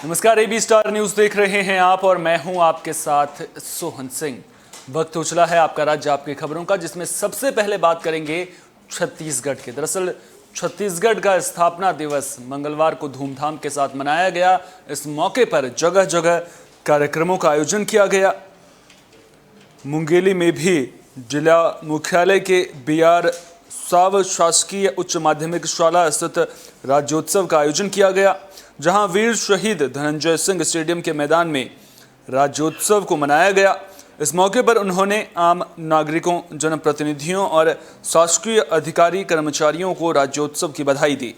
नमस्कार, AB star news देख रहे हैं आप और मैं हूं आपके साथ सोहन सिंह। वक्त हो चला है आपका राज्य आपकी खबरों का, जिसमें सबसे पहले बात करेंगे छत्तीसगढ़ के। दरअसल छत्तीसगढ़ का स्थापना दिवस मंगलवार को धूमधाम के साथ मनाया गया। इस मौके पर जगह जगह कार्यक्रमों का आयोजन किया गया। मुंगेली में भी जिला मुख्यालय के BR साव शासकीय उच्च माध्यमिक शाला स्थित राज्योत्सव का आयोजन किया गया, जहां वीर शहीद धनंजय सिंह स्टेडियम के मैदान में राज्योत्सव को मनाया गया। इस मौके पर उन्होंने आम नागरिकों, जनप्रतिनिधियों और शासकीय अधिकारी कर्मचारियों को राज्योत्सव की बधाई दी।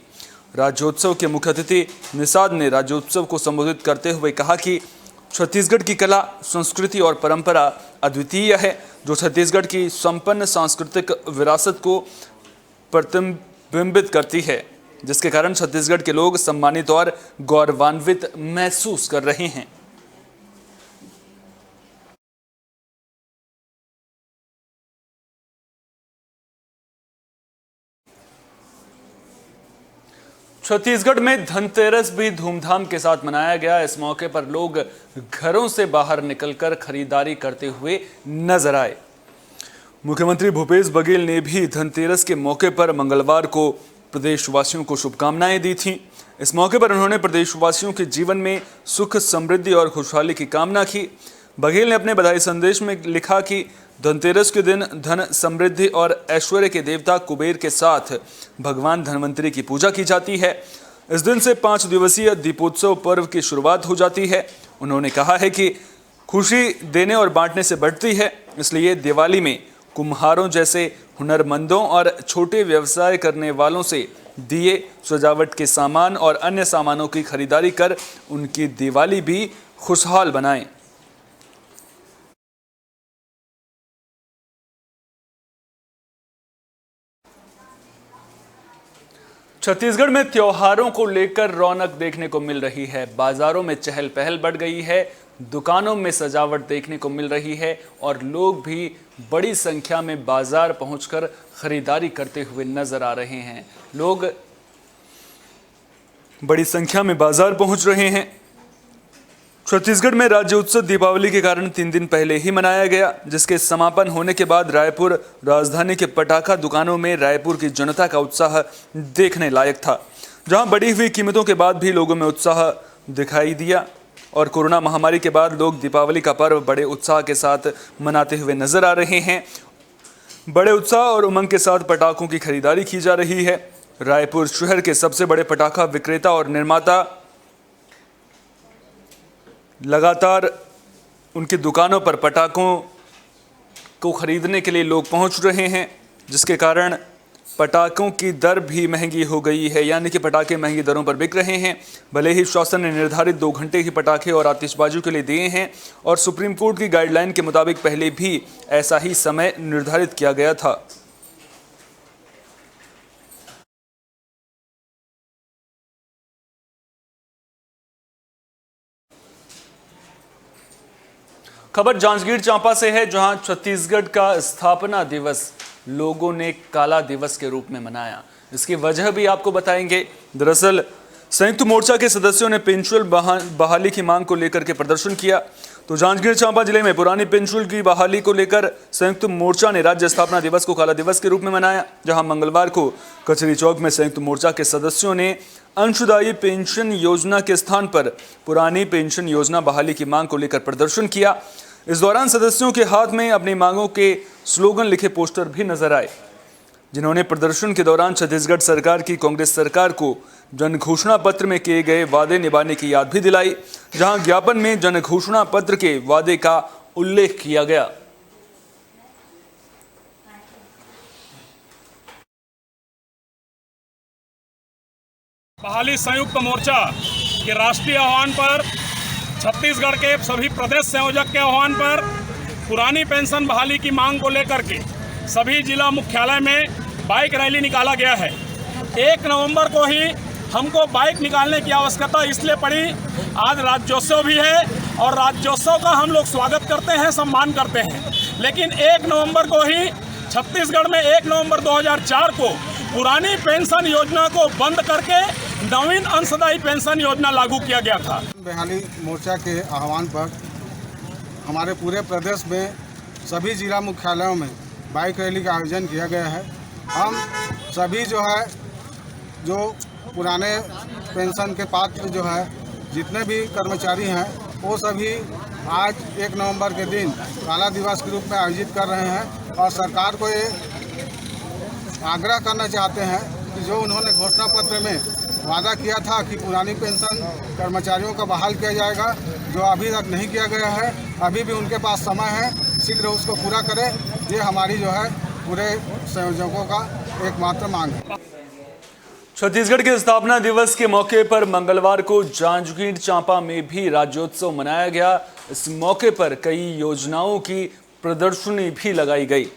राज्योत्सव के मुख्य अतिथि निषाद ने राज्योत्सव को संबोधित करते हुए कहा कि छत्तीसगढ़ की कला, संस्कृति और परंपरा अद्वितीय है, जो छत्तीसगढ़ की संपन्न सांस्कृतिक विरासत को प्रतिबिंबित करती है, जिसके कारण छत्तीसगढ़ के लोग सम्मानित और गौरवान्वित महसूस कर रहे हैं। छत्तीसगढ़ में धनतेरस भी धूमधाम के साथ मनाया गया। इस मौके पर लोग घरों से बाहर निकलकर खरीदारी करते हुए नजर आए। मुख्यमंत्री भूपेश बघेल ने भी धनतेरस के मौके पर मंगलवार को प्रदेशवासियों को शुभकामनाएं दी थीं। इस मौके पर उन्होंने प्रदेशवासियों के जीवन में सुख, समृद्धि और खुशहाली की कामना की। बघेल ने अपने बधाई संदेश में लिखा कि धनतेरस के दिन धन, समृद्धि और ऐश्वर्य के देवता कुबेर के साथ भगवान धनवंतरी की पूजा की जाती है। इस दिन से 5 दिवसीय दीपोत्सव पर्व की शुरुआत हो जाती है। उन्होंने कहा है कि खुशी देने और बांटने से बढ़ती है, इसलिए दिवाली में कुम्हारों जैसे हुनरमंदों और छोटे व्यवसाय करने वालों से दिए, सजावट के सामान और अन्य सामानों की खरीदारी कर उनकी दिवाली भी खुशहाल बनाएं। छत्तीसगढ़ में त्योहारों को लेकर रौनक देखने को मिल रही है। बाजारों में चहल पहल बढ़ गई है, दुकानों में सजावट देखने को मिल रही है और लोग भी बड़ी संख्या में बाजार पहुंचकर खरीदारी करते हुए नजर आ रहे हैं। लोग बड़ी संख्या में बाजार पहुंच रहे हैं। छत्तीसगढ़ में राज्योत्सव दीपावली के कारण 3 दिन पहले ही मनाया गया, जिसके समापन होने के बाद रायपुर राजधानी के पटाखा दुकानों में रायपुर की जनता का उत्साह देखने लायक था, जहां बढ़ी हुई कीमतों के बाद भी लोगों में उत्साह दिखाई दिया और कोरोना महामारी के बाद लोग दीपावली का पर्व बड़े उत्साह के साथ मनाते हुए नजर आ रहे हैं। बड़े उत्साह और उमंग के साथ पटाखों की खरीदारी की जा रही है। रायपुर शहर के सबसे बड़े पटाखा विक्रेता और निर्माता लगातार उनकी दुकानों पर पटाखों को खरीदने के लिए लोग पहुंच रहे हैं, जिसके कारण पटाखों की दर भी महंगी हो गई है, यानी कि पटाखे महंगी दरों पर बिक रहे हैं। भले ही शासन ने निर्धारित 2 घंटे ही पटाखे और आतिशबाजी के लिए दिए हैं और सुप्रीम कोर्ट की गाइडलाइन के मुताबिक पहले भी ऐसा ही समय निर्धारित किया गया था। खबर जांजगीर चांपा से है, जहां छत्तीसगढ़ का स्थापना दिवस लोगों ने काला दिवस के रूप में मनाया। इसकी वजह भी आपको बताएंगे। दरअसल संयुक्त मोर्चा के सदस्यों ने पेंशन बहाली की मांग को लेकर के प्रदर्शन किया। तो जांजगीर चांपा जिले में पुरानी पेंशन की बहाली को लेकर संयुक्त मोर्चा ने राज्य स्थापना दिवस को काला दिवस के रूप में मनाया, जहां मंगलवार को कचहरी चौक में संयुक्त मोर्चा के सदस्यों ने अंशदायी पेंशन योजना के स्थान पर पुरानी पेंशन योजना बहाली की मांग को लेकर प्रदर्शन किया। इस दौरान सदस्यों के हाथ में अपनी मांगों के स्लोगन लिखे पोस्टर भी नजर आए, जिन्होंने प्रदर्शन के दौरान छत्तीसगढ़ सरकार की कांग्रेस सरकार को जन घोषणा पत्र में किए गए वादे निभाने की याद भी दिलाई, जहां ज्ञापन में जन घोषणा पत्र के वादे का उल्लेख किया गया। बहाली संयुक्त मोर्चा के राष्ट्रीय आह्वान पर, छत्तीसगढ़ के सभी प्रदेश संयोजक के आह्वान पर पुरानी पेंशन बहाली की मांग को लेकर के सभी जिला मुख्यालय में बाइक रैली निकाला गया है। 1 नवंबर को ही हमको बाइक निकालने की आवश्यकता इसलिए पड़ी, आज राज्योत्सव भी है और राज्योत्सव का हम लोग स्वागत करते हैं, सम्मान करते हैं। लेकिन 1 नवंबर को ही छत्तीसगढ़ में 1 नवंबर 2004 को पुरानी पेंशन योजना को बंद करके नवीन अंशदायी पेंशन योजना लागू किया गया था। बहाली मोर्चा के आह्वान पर हमारे पूरे प्रदेश में सभी जिला मुख्यालयों में बाइक रैली का आयोजन किया गया है। हम सभी जो पुराने पेंशन के पात्र जितने भी कर्मचारी हैं वो सभी आज 1 नवंबर के दिन काला दिवस के रूप में आयोजित कर रहे हैं और सरकार को ये आग्रह करना चाहते हैं कि जो उन्होंने घोषणा पत्र में वादा किया था कि पुरानी पेंशन कर्मचारियों का बहाल किया जाएगा, जो अभी तक नहीं किया गया है, अभी भी उनके पास समय है, शीघ्र उसको पूरा करें। ये हमारी पूरे संयोजकों का एकमात्र मांग है। छत्तीसगढ़ के स्थापना दिवस के मौके पर मंगलवार को जांजगीर चांपा में भी राज्योत्सव मनाया गया। इस मौके पर कई योजनाओं की प्रदर्शनी भी लगाई गई।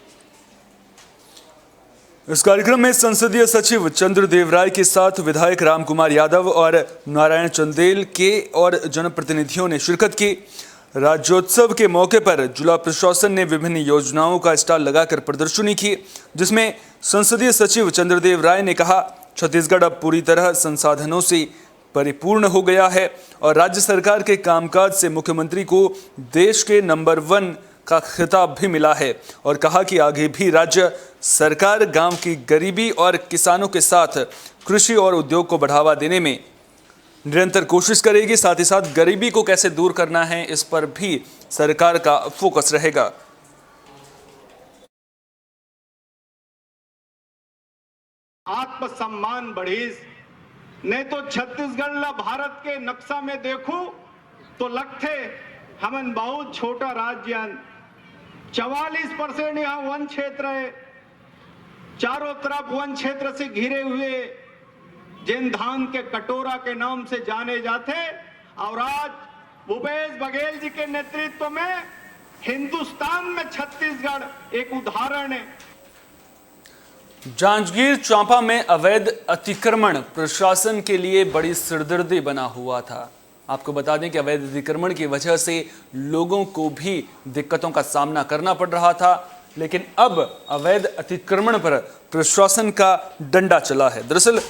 इस कार्यक्रम में संसदीय सचिव चंद्रदेव राय के साथ विधायक रामकुमार यादव और नारायण चंदेल के और जनप्रतिनिधियों ने शिरकत की। राज्योत्सव के मौके पर जिला प्रशासन ने विभिन्न योजनाओं का स्टॉल लगाकर प्रदर्शनी की, जिसमें संसदीय सचिव चंद्रदेव राय ने कहा, छत्तीसगढ़ अब पूरी तरह संसाधनों से परिपूर्ण हो गया है और राज्य सरकार के कामकाज से मुख्यमंत्री को देश के नंबर 1 का खिताब भी मिला है और कहा कि आगे भी राज्य सरकार गांव की गरीबी और किसानों के साथ कृषि और उद्योग को बढ़ावा देने में निरंतर कोशिश करेगी। साथ ही साथ गरीबी को कैसे दूर करना है, इस पर भी सरकार का फोकस रहेगा। आत्मसम्मान बढ़ीस नहीं तो छत्तीसगढ़ ला भारत के नक्शा में देखूं तो लगते हमन बहुत छोटा राज्य। 44% यहाँ वन क्षेत्र है, चारों तरफ वन क्षेत्र से घिरे हुए, जिन धान के कटोरा के नाम से जाने जाते, और आज भूपेश बघेल जी के नेतृत्व में हिंदुस्तान में छत्तीसगढ़ एक उदाहरण है। जांजगीर चांपा में अवैध अतिक्रमण प्रशासन के लिए बड़ी सिरदर्दी बना हुआ था। आपको बता दें कि अवैध अतिक्रमण की वजह से लोगों को भी दिक्कतों का सामना करना पड़ रहा था, लेकिन अब अवैध अतिक्रमण पर प्रशासन का डंडा चला है। दरअसल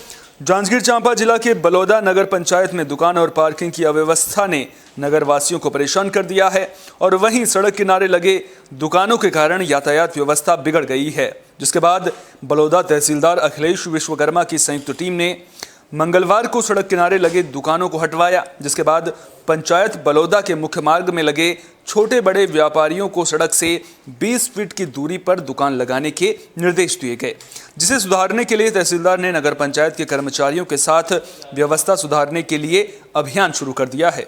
जांजगीर चांपा जिला के बलौदा नगर पंचायत में दुकान और पार्किंग की अव्यवस्था ने नगर वासियों को परेशान कर दिया है और वहीं सड़क किनारे लगे दुकानों के कारण यातायात व्यवस्था बिगड़ गई है, जिसके बाद बलौदा तहसीलदार अखिलेश विश्वकर्मा की संयुक्त टीम ने मंगलवार को सड़क किनारे लगे दुकानों को हटवाया, जिसके बाद पंचायत बलौदा के मुख्य मार्ग में लगे छोटे बड़े व्यापारियों को सड़क से 20 फीट की दूरी पर दुकान लगाने के निर्देश दिए गए, जिसे सुधारने के लिए तहसीलदार ने नगर पंचायत के कर्मचारियों के साथ व्यवस्था सुधारने के लिए अभियान शुरू कर दिया है।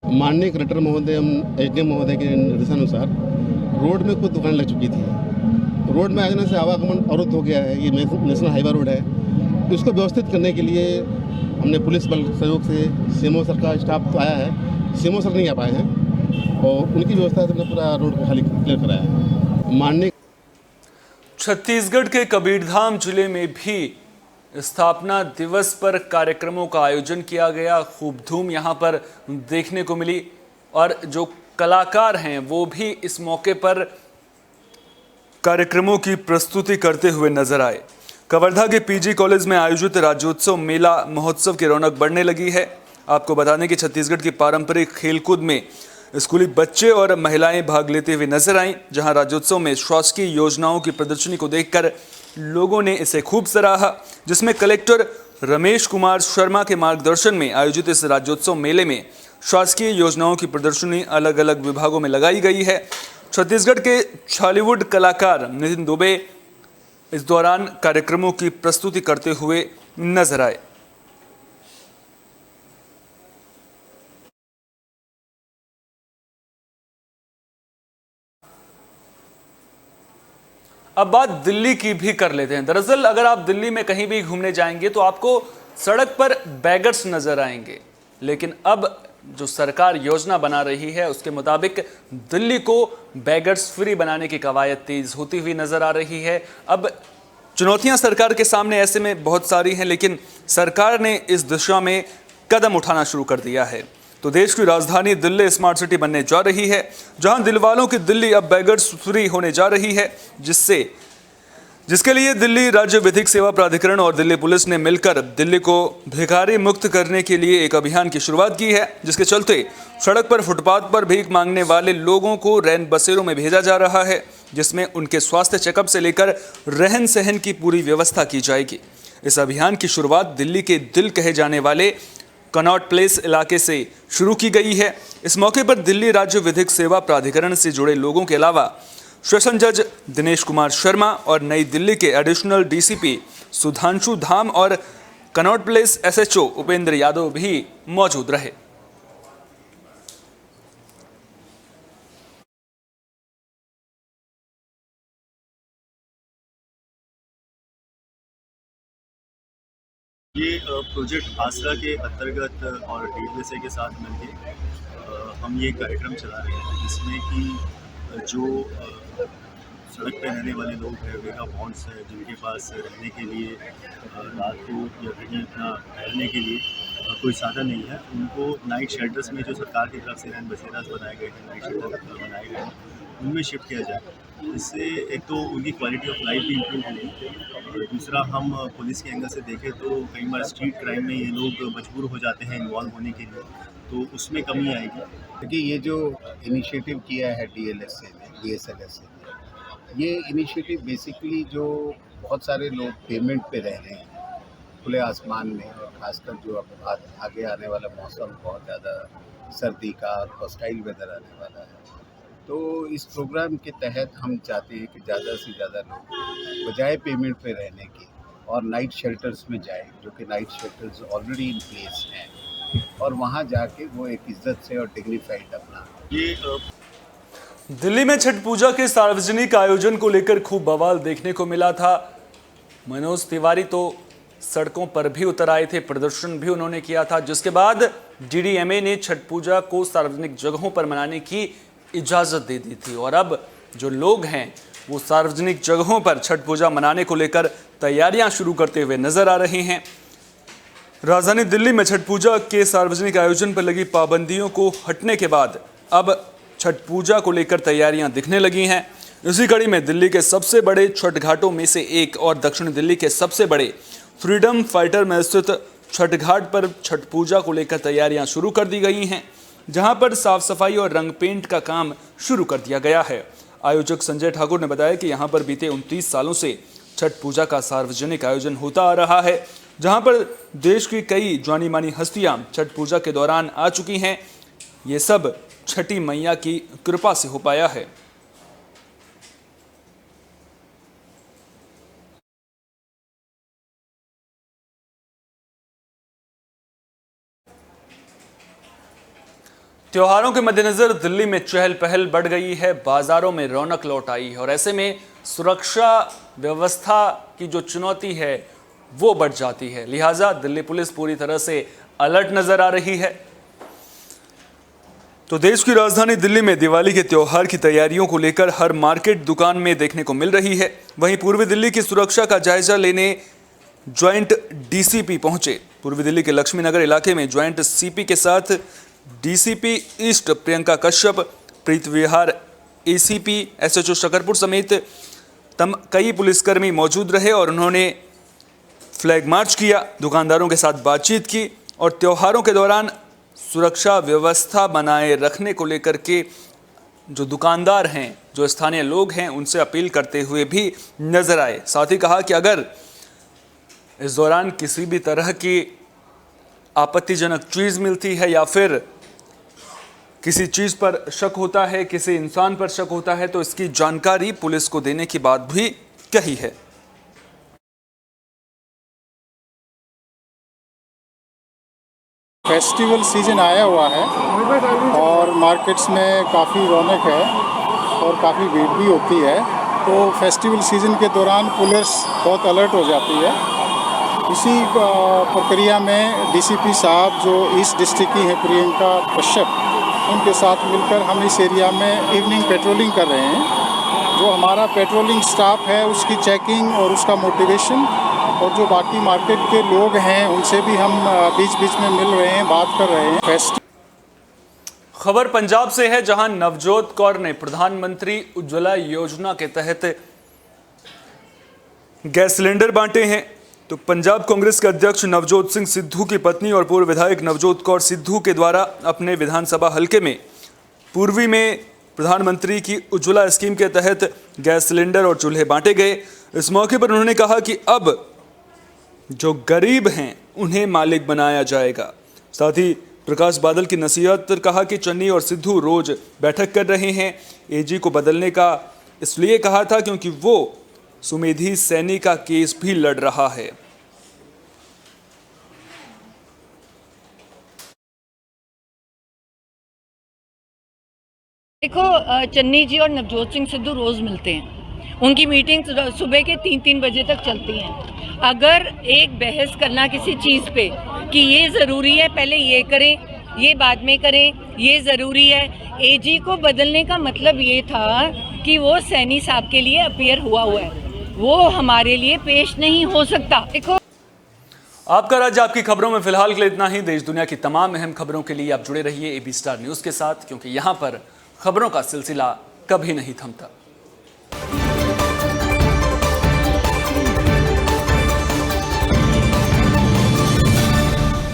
माननीय कलेक्टर महोदय एसडीएम महोदय के निर्देशानुसार रोड में कुछ दुकान लग चुकी थी। रोड में आ जाने से आवागमन अवरुद्ध हो गया है। ये नेशनल हाईवे रोड है। इसको व्यवस्थित करने के लिए हमने पुलिस बल सहयोग से सीएमओ सर का स्टाफ तो आया है, सीएमओ सर नहीं आ पाए हैं और उनकी व्यवस्था से हमने पूरा रोड को खाली क्लियर कराया है। माननीय छत्तीसगढ़ के कबीरधाम जिले में भी स्थापना दिवस पर कार्यक्रमों का आयोजन किया गया। खूब धूम यहां पर देखने को मिली और जो कलाकार हैं वो भी इस मौके पर कार्यक्रमों की प्रस्तुति करते हुए नजर आए। कवर्धा के पीजी कॉलेज में आयोजित राज्योत्सव मेला महोत्सव की रौनक बढ़ने लगी है। आपको बता दें कि छत्तीसगढ़ की पारंपरिक खेलकूद में स्कूली बच्चे और महिलाएं भाग लेते हुए नजर आईं, जहां राज्योत्सव में शासकीय योजनाओं की प्रदर्शनी को देखकर लोगों ने इसे खूब सराहा, जिसमें कलेक्टर रमेश कुमार शर्मा के मार्गदर्शन में आयोजित इस राज्योत्सव मेले में शासकीय योजनाओं की प्रदर्शनी अलग अलग विभागों में लगाई गई है। छत्तीसगढ़ के बॉलीवुड कलाकार नितिन दुबे इस दौरान कार्यक्रमों की प्रस्तुति करते हुए नजर आए। अब बात दिल्ली की भी कर लेते हैं। दरअसल अगर आप दिल्ली में कहीं भी घूमने जाएंगे तो आपको सड़क पर बैगर्स नजर आएंगे, लेकिन अब जो सरकार योजना बना रही है उसके मुताबिक दिल्ली को बैगर्स फ्री बनाने की कवायद तेज होती हुई नजर आ रही है। अब चुनौतियां सरकार के सामने ऐसे में बहुत सारी हैं, लेकिन सरकार ने इस दिशा में कदम उठाना शुरू कर दिया है। तो देश की राजधानी दिल्ली स्मार्ट सिटी बनने जा रही है, जहां दिलवालों की दिल्ली अब बेगर्स फ्री होने जा रही है, जिसके लिए दिल्ली राज्य विधिक सेवा प्राधिकरण और दिल्ली पुलिस ने मिलकर दिल्ली को भिखारी मुक्त करने के लिए एक अभियान की शुरुआत की है, जिसके चलते सड़क पर फुटपाथ पर भीख मांगने वाले लोगों को रैन बसेरों में भेजा जा रहा है, जिसमें उनके स्वास्थ्य चेकअप से लेकर रहन सहन की पूरी व्यवस्था की जाएगी। इस अभियान की शुरुआत दिल्ली के दिल कहे जाने वाले कनॉट प्लेस इलाके से शुरू की गई है। इस मौके पर दिल्ली राज्य विधिक सेवा प्राधिकरण से जुड़े लोगों के अलावा सेशन जज दिनेश कुमार शर्मा और नई दिल्ली के एडिशनल डीसीपी सुधांशु धाम और Connaught place SHO Upendra Yadav भी मौजूद रहे। ये प्रोजेक्ट आसरा के अंतर्गत और डीएलएसए के साथ मिलकर हम ये कार्यक्रम चला रहे हैं, जिसमें कि जो सड़क पे रहने वाले लोग हैं, वेगा बॉन्ड्स हैं, जिनके पास रहने के लिए रात को या कहीं अपना ठहरने के लिए कोई साधन नहीं है, उनको नाइट शेल्टर्स में जो सरकार की तरफ से रैन बसेरास बनाए गए हैं, नाइट शेल्टर बनाए गए हैं, उनमें शिफ्ट किया जाए। इससे एक तो उनकी क्वालिटी ऑफ लाइफ भी इम्प्रूव होगी और दूसरा हम पुलिस के एंगल से देखें तो कई बार स्ट्रीट क्राइम में ये लोग मजबूर हो जाते हैं इन्वॉल्व होने के लिए, तो उसमें कमी आएगी। क्योंकि ये जो इनिशिएटिव किया है डीएलएसए ने, डीएसएलएसए ने, ये इनिशिएटिव बेसिकली जो बहुत सारे लोग पेमेंट पे रह रहे हैं खुले आसमान में, और ख़ासकर जो अब आगे आने वाला मौसम बहुत ज़्यादा सर्दी का और हॉस्टाइल वेदर आने वाला है, तो इस प्रोग्राम के तहत हम चाहते हैं कि ज़्यादा से ज़्यादा लोग बजाय पेमेंट पे रहने के और नाइट शेल्टर्स में जाए, जो कि night shelters already in place हैं, और वहाँ जाके वो एक इज्जत से और डिग्निफाइड अपना ये दिल्ली में छठ पूजा के सार्वजनिक आयोजन को लेकर खूब बवाल देखने को मिला था। मनोज तिवारी तो सड़कों पर भी उतर आए थे, प्रदर्शन भी उन्होंने किया था, जिसके बाद डीडीएमए ने छठ पूजा को सार्वजनिक जगहों पर मनाने की इजाज़त दे दी थी और अब जो लोग हैं वो सार्वजनिक जगहों पर छठ पूजा मनाने को लेकर तैयारियां शुरू करते हुए नजर आ रहे हैं। राजधानी दिल्ली में छठ पूजा के सार्वजनिक आयोजन पर लगी पाबंदियों को हटने के बाद अब छठ पूजा को लेकर तैयारियां दिखने लगी हैं। इसी कड़ी में दिल्ली के सबसे बड़े छठ घाटों में से एक और दक्षिण दिल्ली के सबसे बड़े फ्रीडम फाइटर में स्थित छठ घाट पर छठ पूजा को लेकर तैयारियां शुरू कर दी गई हैं, जहां पर साफ सफाई और रंग पेंट का काम शुरू कर दिया गया है। आयोजक संजय ठाकुर ने बताया कि यहां पर बीते 29 सालों से छठ पूजा का सार्वजनिक आयोजन होता आ रहा है, जहां पर देश की कई जानी मानी हस्तियां छठ पूजा के दौरान आ चुकी हैं। ये सब छठी मैया की कृपा से हो पाया है। त्योहारों के मद्देनजर दिल्ली में चहल पहल बढ़ गई है, बाजारों में रौनक लौट आई है और ऐसे में सुरक्षा व्यवस्था की जो चुनौती है वो बढ़ जाती है। लिहाजा दिल्ली पुलिस पूरी तरह से अलर्ट नजर आ रही है। तो देश की राजधानी दिल्ली में दिवाली के त्योहार की तैयारियों को लेकर हर मार्केट दुकान में देखने को मिल रही है। वहीं पूर्वी दिल्ली की सुरक्षा का जायजा लेने ज्वाइंट डीसीपी पहुंचे। पूर्वी दिल्ली के लक्ष्मी नगर इलाके में ज्वाइंट सीपी के साथ डीसीपी ईस्ट प्रियंका कश्यप, प्रीत विहार एसीपी, एसएचओ शकरपुर समेत कई पुलिसकर्मी मौजूद रहे और उन्होंने फ्लैग मार्च किया, दुकानदारों के साथ बातचीत की और त्योहारों के दौरान सुरक्षा व्यवस्था बनाए रखने को लेकर के जो दुकानदार हैं, जो स्थानीय लोग हैं, उनसे अपील करते हुए भी नजर आए। साथ ही कहा कि अगर इस दौरान किसी भी तरह की आपत्तिजनक चीज़ मिलती है या फिर किसी चीज़ पर शक होता है, किसी इंसान पर शक होता है, तो इसकी जानकारी पुलिस को देने की बात भी कही है। फेस्टिवल सीजन आया हुआ है और मार्केट्स में काफ़ी रौनक है और काफ़ी भीड़ भी होती है, तो फेस्टिवल सीजन के दौरान पुलिस बहुत अलर्ट हो जाती है। इसी प्रक्रिया में डीसीपी साहब जो ईस्ट डिस्ट्रिक्ट की हैं प्रियंका कश्यप, उनके साथ मिलकर हम इस एरिया में इवनिंग पेट्रोलिंग कर रहे हैं। जो हमारा पेट्रोलिंग स्टाफ है उसकी चेकिंग और उसका मोटिवेशन, और जो बाकी मार्केट के लोग हैं उनसे भी हम बीच बीच में मिल रहे हैं, बात कर रहे हैं। खबर पंजाब से है, जहां नवजोत कौर ने प्रधानमंत्री उज्ज्वला योजना के तहत गैस सिलेंडर बांटे हैं। तो पंजाब कांग्रेस के अध्यक्ष नवजोत सिंह सिद्धू की पत्नी और पूर्व विधायक नवजोत कौर सिद्धू के द्वारा अपने विधानसभा हलके में पूर्वी में प्रधानमंत्री की उज्ज्वला स्कीम के तहत गैस सिलेंडर और चूल्हे बांटे गए। इस मौके पर उन्होंने कहा कि अब जो गरीब हैं उन्हें मालिक बनाया जाएगा। साथ ही प्रकाश बादल की नसीहत पर कहा कि चन्नी और सिद्धू रोज बैठक कर रहे हैं। एजी को बदलने का इसलिए कहा था क्योंकि वो सुमेधी सैनी का केस भी लड़ रहा है। देखो, चन्नी जी और नवजोत सिंह सिद्धू रोज़ मिलते हैं। उनकी मीटिंग सुबह के 3-3 बजे तक चलती हैं। अगर एक बहस करना किसी चीज़ पे कि ये ज़रूरी है, पहले ये करें, ये बाद में करें, ये ज़रूरी है। एजी को बदलने का मतलब ये था कि वो सैनी साहब के लिए अपीयर हुआ है, वो हमारे लिए पेश नहीं हो सकता। देखो, आपका राज्य आपकी खबरों में फिलहाल के लिए इतना ही। देश दुनिया की तमाम अहम खबरों के लिए आप जुड़े रहिए AB स्टार न्यूज़ के साथ, क्योंकि यहाँ पर खबरों का सिलसिला कभी नहीं थमता।